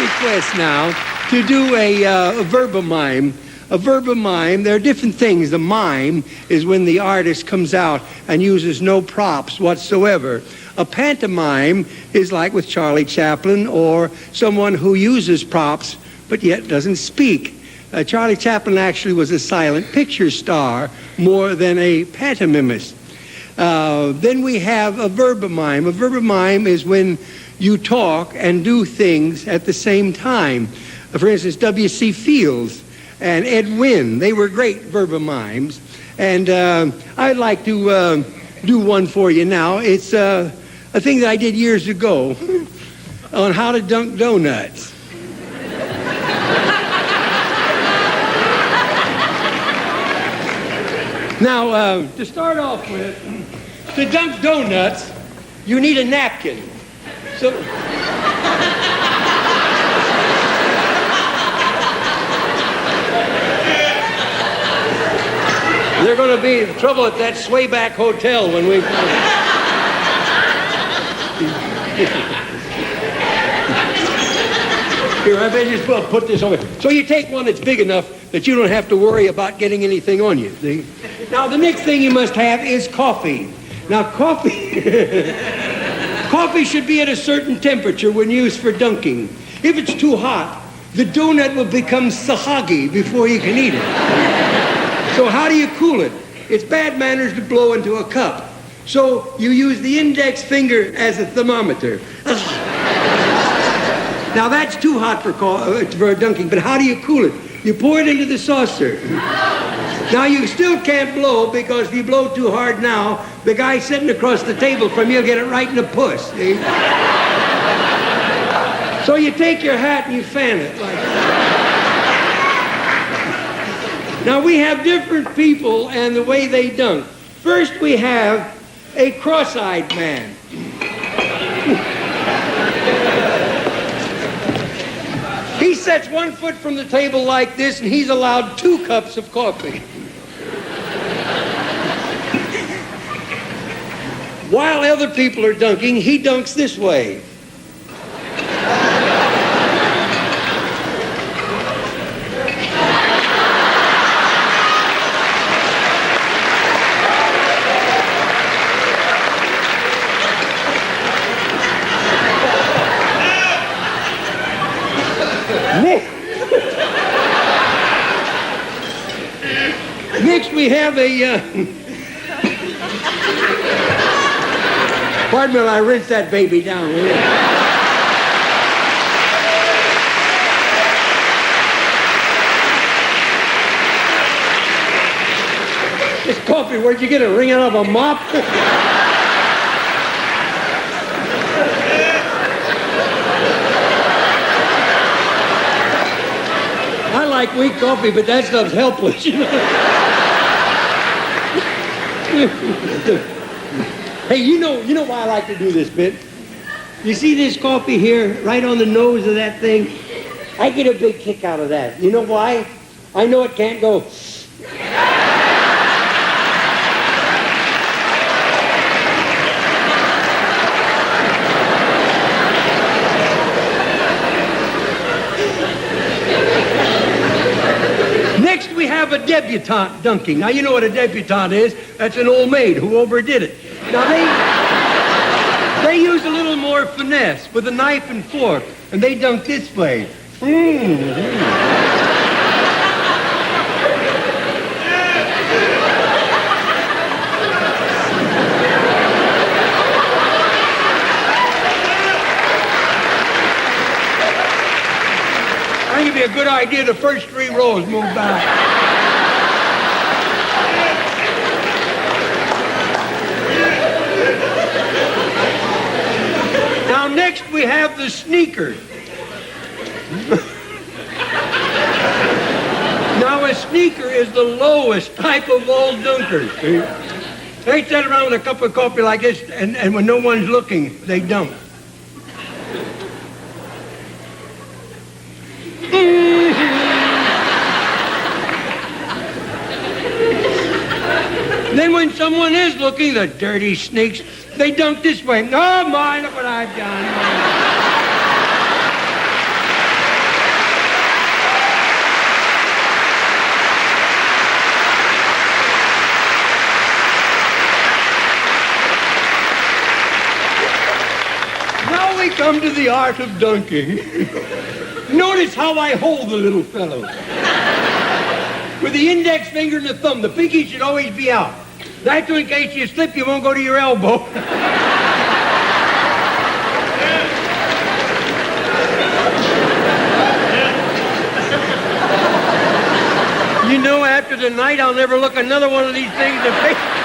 request now to do a Verba-Mime. A Verba-Mime, there are different things. The mime is when the artist comes out and uses no props whatsoever. A pantomime is like with Charlie Chaplin or someone who uses props but yet doesn't speak. Charlie Chaplin actually was a silent picture star more than a pantomimist. Then we have a Verba-Mime. A Verba-Mime is when you talk and do things at the same time. For instance, W.C. Fields and Ed Wynn, they were great Verba-Mimes. And I'd like to do one for you now. It's a thing that I did years ago on how to dunk donuts. Now, to start off with, to dunk donuts, you need a napkin. So, they're going to be trouble at that Swayback Hotel when we... Here, I bet just put this over. So you take one that's big enough that you don't have to worry about getting anything on you, see? Now, the next thing you must have is coffee. Now, coffee should be at a certain temperature when used for dunking. If it's too hot, the donut will become sahagi before you can eat it. So how do you cool it? It's bad manners to blow into a cup. So you use the index finger as a thermometer. Now, that's too hot for dunking, but how do you cool it? You pour it into the saucer. Now, you still can't blow, because if you blow too hard now, the guy sitting across the table from you will get it right in the puss. See? So you take your hat and you fan it like that. Now, we have different people and the way they dunk. First, we have a cross-eyed man. He sets 1 foot from the table like this, and he's allowed 2 cups of coffee. While other people are dunking, he dunks this way. Next, we have a... Pardon me while I rinse that baby down. This coffee, where'd you get it? Ring out of a mop? I like weak coffee, but that stuff's helpless, you know. Hey, you know why I like to do this bit? You see this coffee here, right on the nose of that thing? I get a big kick out of that. You know why? I know it can't go. Next, we have a debutante dunking. Now, you know what a debutante is. That's an old maid who overdid it. Now, they use a little more finesse with a knife and fork, and they dunk this way. I think it'd be a good idea the first 3 rows move back. Now, next we have the sneaker. Now, a sneaker is the lowest type of all dunkers. They sit around with a cup of coffee like this, and when no one's looking, they dunk. Then when someone is looking, the dirty sneaks, they dunk this way. Oh, my, look what I've done. come to the art of dunking. Notice how I hold the little fellow. With the index finger and the thumb. The pinky should always be out. That's in case you slip, you won't go to your elbow. You know, after tonight, I'll never look another one of these things in the face.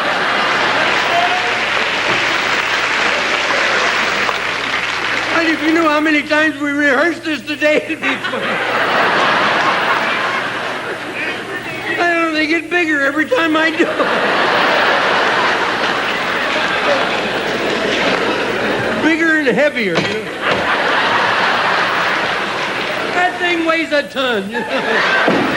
And if you knew how many times we rehearsed this today, it'd be fun. I don't know, they get bigger every time I do it. Bigger and heavier, you know. That thing weighs a ton, you know.